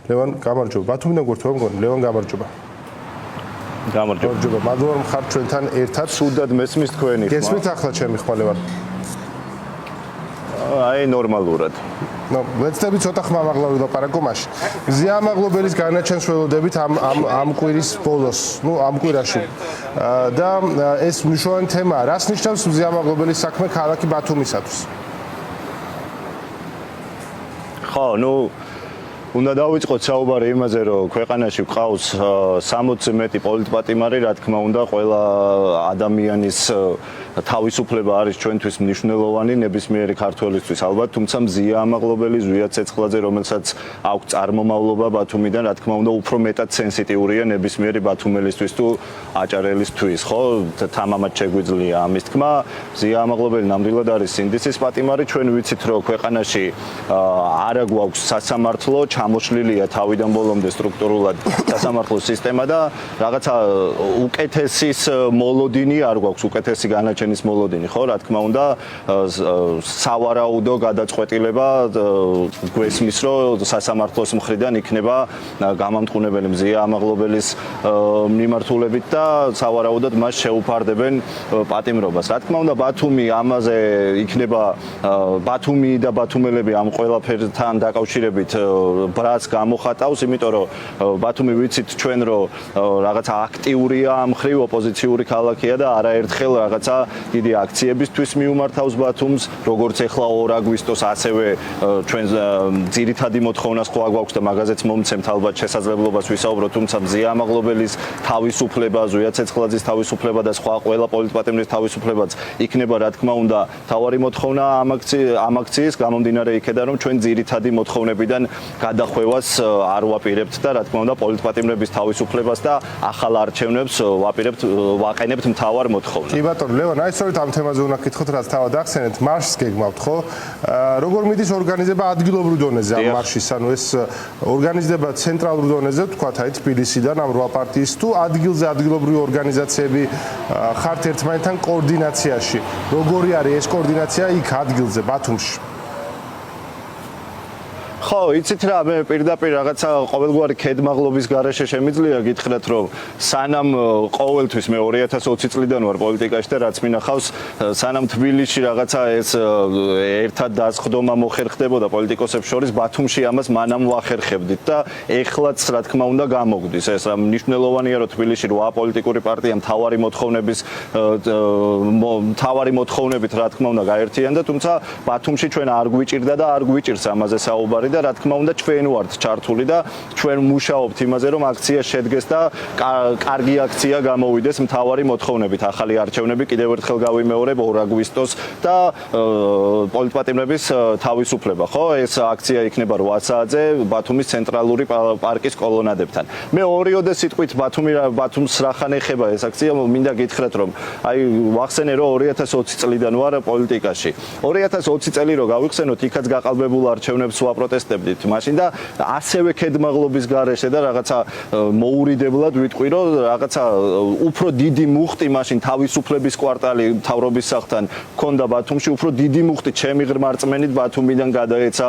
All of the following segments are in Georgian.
ლევან გამარჯობა. ბათუმიდან გვერდთვება მგონი, ლევან გამარჯობა. გამარჯობა. მადლობა რომ ხართ ჩვენთან ერთად. სუდად მესმის თქვენი ხმა. გესმით ახლა ჩემი ხმა ლევან? აი ნორმალურად. ვეცდები ცოტა ხმამაღლა ვილაპარაკო მაშინ. გზია ამაღლობელის განაჩენს ველოდებით ამ კვირის ბოლოს, ამ კვირაში. და ეს მნიშვნელოვანი თემაა. რას ნიშნავს გზია ამაღლობელის საქმე ქალაქი ბათუმისათვის? ხო, უნდა დავიწყოთ საუბარი იმაზე, რომ ქვეყანაში გვყავს 60-ზე მეტი პოლიტპატიმარი, რა თქმა უნდა, ყველა ადამიანის თავისუფლება არის ჩვენთვის მნიშვნელოვანი, ნებისმიერი ქართველისთვის ალბათ, თუმცა მზია ამაღლობელი ზვია ცეცხლაძე, რომელსაც აქვს წარმომავლობა ბათუმიდან, რა თქმა უნდა, უფრო მეტად სენსიტიურია ნებისმიერი ბათუმელისთვის თუ აჭარელისთვის, ხო? თამამად შეგვიძლია ამის თქმა. მზია ამაღლობელი ნამდვილად არის სინდისის პატიმარი, ჩვენ ვიცით, რომ ქვეყანაში არა გვაქვს სასამართლო, ჩამოშლილია თავიდან ბოლომდე სტრუქტურულად სასამართლო სისტემა და რაღაცა უკეთესის მოლოდინი არ გვაქვს, უკეთესი განაჩენის მოლოდინი, ხო, რა თქმა უნდა, სავარაუდო გადაწყვეტილება გვესმის, რომ სასამართლოს მხრიდან იქნება გამამტყუნებელი მზია ამაღლობელის მიმართულებით და სავარაუდოდ მას შეუფარდებენ პატიმრობას. რა თქმა უნდა, ბათუმი ამაზე იქნება ბათუმი და ბათუმელები ამ ყველაფერთან დაკავშირებით ბრაც გამოხატავს, იმიტომ რომ ბათუმი ვიცით ჩვენ რომ რაღაცა აქტიურია ამ ხრივ ოპოზიციური ქალაქია და არაერთხელ რაღაცა დიდი აქციებისთვის მიუმართავს ბათუმს, როგორც ეხლა 2 აგვისტოს, ასევე ჩვენ ძირითადი მოთხოვნა სხვა გვაქვს და მაგაზეც მომცემთ ალბათ შესაძლებლობას ვისაუბროთ, თუმცა მზია ამაღლობელის თავისუფლება, ზვია ცეცხლაძის თავისუფლება და სხვა ყველა პოლიტპატიმრის თავისუფლებაც იქნება, რა თქმა უნდა, თავარი მოთხოვნა ამ აქციის გამომდინარე იქედან, რომ ჩვენ ძირითადი მოთხოვნებიდან გადახვევას არ ვაპირებთ და რა თქმა უნდა პოლიტპატიმრების თავისუფლებას და ახალ არჩევნებს ვაყენებთ მთავარ მოთხოვნად. კი ბატონო, ლევან, აი სწორედ ამ თემაზე უნდა გითხოთ, რაც თავად ახსენეთ, მარშს გეგმავთ, ხო? როგორ მიდის ორგანიზება ადგილობრივ დონეზე ამ მარშის? ანუ ეს ორგანიზდება ცენტრალურ დონეზე, თქვათ, აი თბილისიდან ამ 8 პარტიის თუ ადგილზე ადგილობრივი ორგანიზაციები ხართ ერთმანეთთან კოორდინაციაში. როგორი არის ეს კოორდინაცია იქ ადგილზე, ბათუმში? ხო, იცით რა, მე პირდაპირ რაღაცა ყოველგვარი ქედმაღლობის გარეშე შემიძლია გითხრათ, რომ სანამ ყოველთვის მე 2020 წლიდან ვარ პოლიტიკაში და რაც მინახავს, სანამ თბილისში რაღაცა ეს ერთად დასხდომა მოხერხდებოდა პოლიტიკოსებს შორის, ბათუმში ამას მანამ ვახერხებდით და ეხლაც რა თქმა უნდა გამოგვდის. ეს მნიშვნელოვანია, რომ თბილისში 8 პოლიტიკური პარტია მთავარი მოთხოვნებით რა თქმა უნდა გაერთიანდა, თუმცა ბათუმში ჩვენ არ გვიჭირდა და არ გვიჭირს ამაზე საუბარი და რა თქმა უნდა ჩვენ ვართ ჩართული და ჩვენ მუშაობთ იმაზე რომ აქცია შედგეს და კარგი აქცია გამოვიდეს მთავარი მოთხოვნებით ახალი არჩევნები კიდევ ერთხელ გავიმეორებ 2 აგვისტოს და პოლიტპატიმრების თავისუფლება ხო ეს აქცია იქნება 8 საათზე ბათუმის ცენტრალური პარკის კოლონადებთან მე ორიოდე სიტყვით ბათუმს რახან ეხება ეს აქცია მინდა გითხრათ რომ აი ვახსენე რომ 2020 წლიდან ვარ პოლიტიკაში 2020 წელი რო გავიხსენოთ იქაც გაყალბებულ არჩევნებს ვაპროტესტებდით მაშინ და ასევე ქედმაღლობის გარეშე და რაღაცა მოურიდებლად ვიტყვი რომ რაღაცა უფრო დიდი მუხტი მაშინ თავისუფლების კვარტალი მთავრობის სახლთან ქონდა ბათუმში უფრო დიდი მუხტი ჩემი ღრმარწმენით ბათუმიდან გადაეცა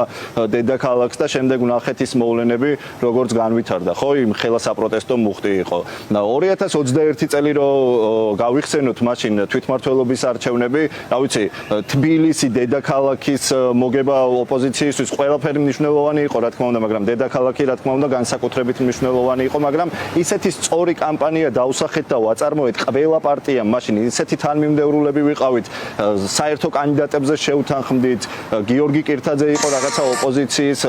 დედაქალაქს და შემდეგ ვნახეთ ის მოვლენები როგორც განვითარდა ხო იმ ხელა საპროტესტო მუხტი იყო 2021 წელი რო გავიხსენოთ მაშინ თვითმმართველობის არჩევნები რა ვიცი თბილისი დედაქალაქის მოგება ოპოზიციისთვის ყველაფერი მნიშვნელოვანი იყო რა თქმა უნდა მაგრამ დედაქალაქი რა თქმა უნდა განსაკუთრებით მნიშვნელოვანი იყო მაგრამ ისეთი სწორი კამპანია დაუსახეთ და ვაწარმოეთ ყველა პარტიამ მაშინ ისეთი თანმიმდევრულები ვიყავით საერთო კანდიდატებზე შევთანხმდით გიორგი კირთაძე იყო რაღაცა ოპოზიციის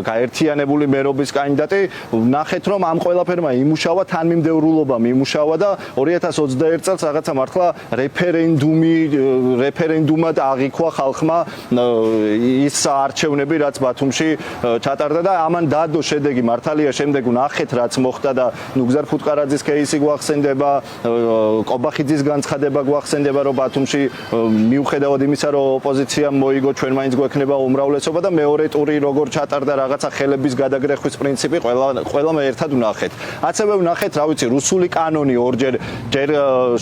გაერთიანებული მერობის კანდიდატი ნახეთ რომ ამ ყველაფერმა იმუშავა თანმიმდევრულობამ იმუშავა და 2021 წელს რაღაცა მართლა რეფერენდუმად აღიქვა ხალხმა ის არჩევნები რაც ბათუმში ჩატარდა და ამან დადო შედეგი მართალია შემდეგ ვნახეთ რაც მოხდა და ნუგზარ ფუტკარაძის кейსი გვახსენდება კობახიძის განცხადება გვახსენდება რომ ბათუმში მიუხედავად იმისა რომ ოპოზიციამ მოიგო ჩვენ მაინც გვექნება უმრავლესობა და მეორე ტური როგორ ჩატარდა რაღაცა ხელების გადაგრეხვის პრინციპი ყველამ ერთად ვნახეთ ასევე ვნახეთ რა ვიცი რუსული კანონი ორჯერ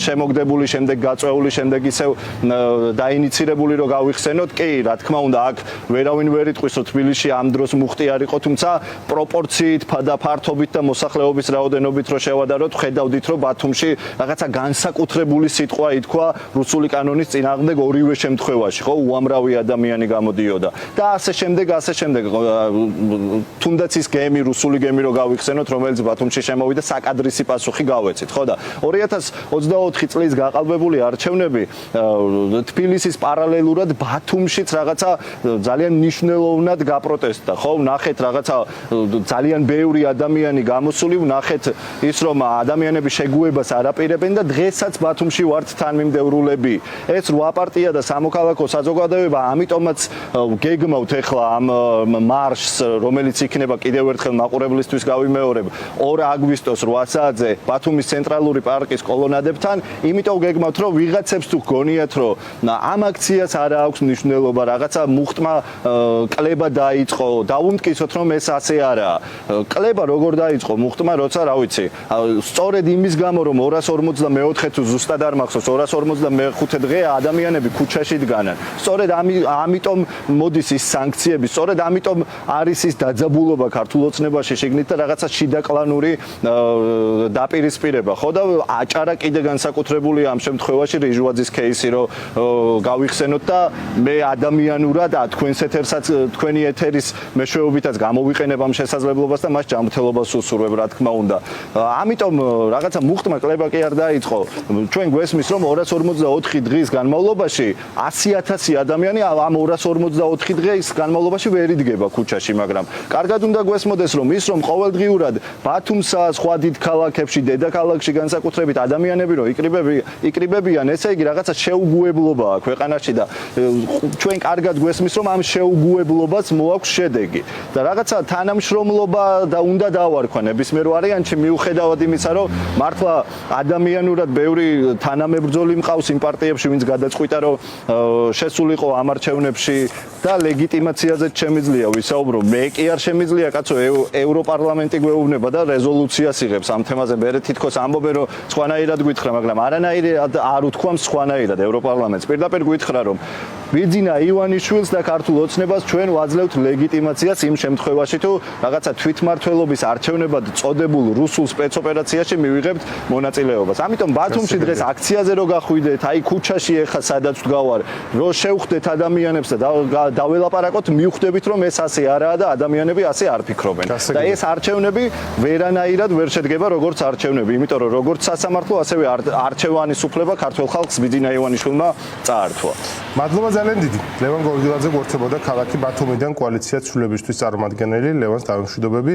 შემოგდებული შემდეგ გაწეული შემდეგ ისევ დაინიცირებული რომ გავიხსენოთ კი რა თქმა უნდა აქ ვერავინ ვერ იტყვის რომ თბილისში ამ დროს მუხტი არ იყო, თუმცა პროპორციით და ფართობით და მოსახლეობის რაოდენობით რო შევადაროთ, ხედავდით რომ ბათუმში რაღაცა განსაკუთრებული სიტყვა ითქვა რუსული კანონის წინააღმდეგ ორივე შემთხვევაში, ხო, უამრავი ადამიანი გამოდიოდა და ასე შემდეგ. თუნდაც ის გემი, რუსული გემი რო გავიხსენოთ, რომელიც ბათუმში შემოვიდა, საკადრისი პასუხი გავეცით, ხო და 2024 წლის გაყალბებული არჩევნები თბილისის პარალელურად ბათუმშიც რაღაცა ძალიან მნიშვნელოვნად გაპროტესტდა, ხო? ნახეთ რაღაცა ძალიან ბევრი ადამიანი გამოსული, ნახეთ ის რომ ადამიანები შეგუებას არაპირებენ და დღესაც ბათუმში ვართ თანმიმდევრულები. ეს 8 პარტია და სამოქალაქო საზოგადოება, ამიტომაც გეგმავთ ახლა ამ მარშს, რომელიც იქნება კიდევ ერთხელ მაყურებლისთვის გავიმეორებ 2 აგვისტოს 8 საათზე ბათუმის ცენტრალური პარკის კოლონადებთან, იმიტომ გეგმავთ რომ ვიღაცებს თუ გონიათ რომ ამ აქციას არ აქვს მნიშვნელობა, რაღაცა მუხტმა კლება დაიწყო, დაუმტკიცოთ რომ ეს ასე არაა. კლება როგორ დაიწყო მუხტმა, როცა რა ვიცი, სწორედ იმის გამო რომ 254 თუ ზუსტად არ მახსოვს 255 დღეა ადამიანები ქუჩაში დგანან. სწორედ ამიტომ მოდის ის სანქციები, სწორედ ამიტომ არის ის დაძაბულობა ქართულ ოცნებაში შეგნით და რაღაცა შიდაკლანური დაპირისპირება, ხო და აჭარა კიდე განსაკუთრებულია ამ შემთხვევაში რიჟვაძის кейსი რო გავიხსენოთ და მე ადამიანურად თქვენს ეთერსაც, თქვენი ეთერის მეშვეობითაც გამოვიყენებ ამ შესაძლებლობას და მას ჯანმრთელობას უსურვებ, რა თქმა უნდა. ამიტომ რაღაცა მუხტმა კლება კი არ დაიწყო. ჩვენ გვესმის რომ 254 დღის განმავლობაში 100,000 ადამიანი ამ 254 დღის განმავლობაში ვერ იდგება ქუჩაში, მაგრამ კარგად უნდა გვესმოდეს რომ ის რომ ყოველდღიურად ბათუმსა, სხვა დიდ ქალაქებში, დედაქალაქში განსაკუთრებით ადამიანები რომ იკრიბებიან, ესე იგი რაღაცა შეუგუებლობაა ქვეყანაში და ჩვენ კარგად გვესმის რომ ამ შეუგუებლობას მოაქვს შედეგი და რაღაცა თანამშრომლობა და უნდა დავარქვა ნებისმიერ ვარიანტში, მიუხედავად იმისა რომ მართლა ადამიანურად ბევრი თანამებრძოლი მყავს იმ პარტიებში, ვინც გადაწყვიტა რომ შესულიყო ამ არჩევნებში და ლეგიტიმაციაზეც შემიძლია ვისაუბრო. მე კი არ შემიძლია, კაცო, ევროპარლამენტი გვეუბნება და რეზოლუციას იღებს ამ თემაზე. მე თითქოს ამბობენ რომ სხვანაირად გითხრა, მაგრამ არანაირად არ უთქვამს სხვანაირად ევროპარლამენტს. პირდაპირ გითხრა რომ ბიძინა ივანიშვილს და ქართულ ოცნებას ჩვენ ვაძლევთ ლეგიტიმაციას იმ შემთხვევაში თუ რაღაცა თვითმმართველობის არჩევნებად წოდებულ რუსულ სპეცოპერაციაში მივიღებთ მონაწილეობას. ამიტომ ბათუმში დღეს აქციაზე რო გახვიდეთ, აი ქუჩაში ეხა სადაც ვდგავარ, რო შევხვდეთ ადამიანებს და დაველაპარაკოთ, მივხვდებით რომ ეს ასე არაა და ადამიანები ასე არ ფიქრობენ. და ეს არჩევნები ვერანაირად ვერ შედგება როგორც არჩევნები, იმიტომ რომ როგორც სასამართლო, ასევე არჩევანის უფლება ქართულ ხალხს ბიძინა ივანიშვილმა წაართვა. მადლობა ძალიან დიდი. ლევან გორგილაძე გვერდებოდა ქალაქი ბათუმიდან კოალიცია ცვლილებისთვის წარმომადგენელი, ლევანს დავემშვიდობები.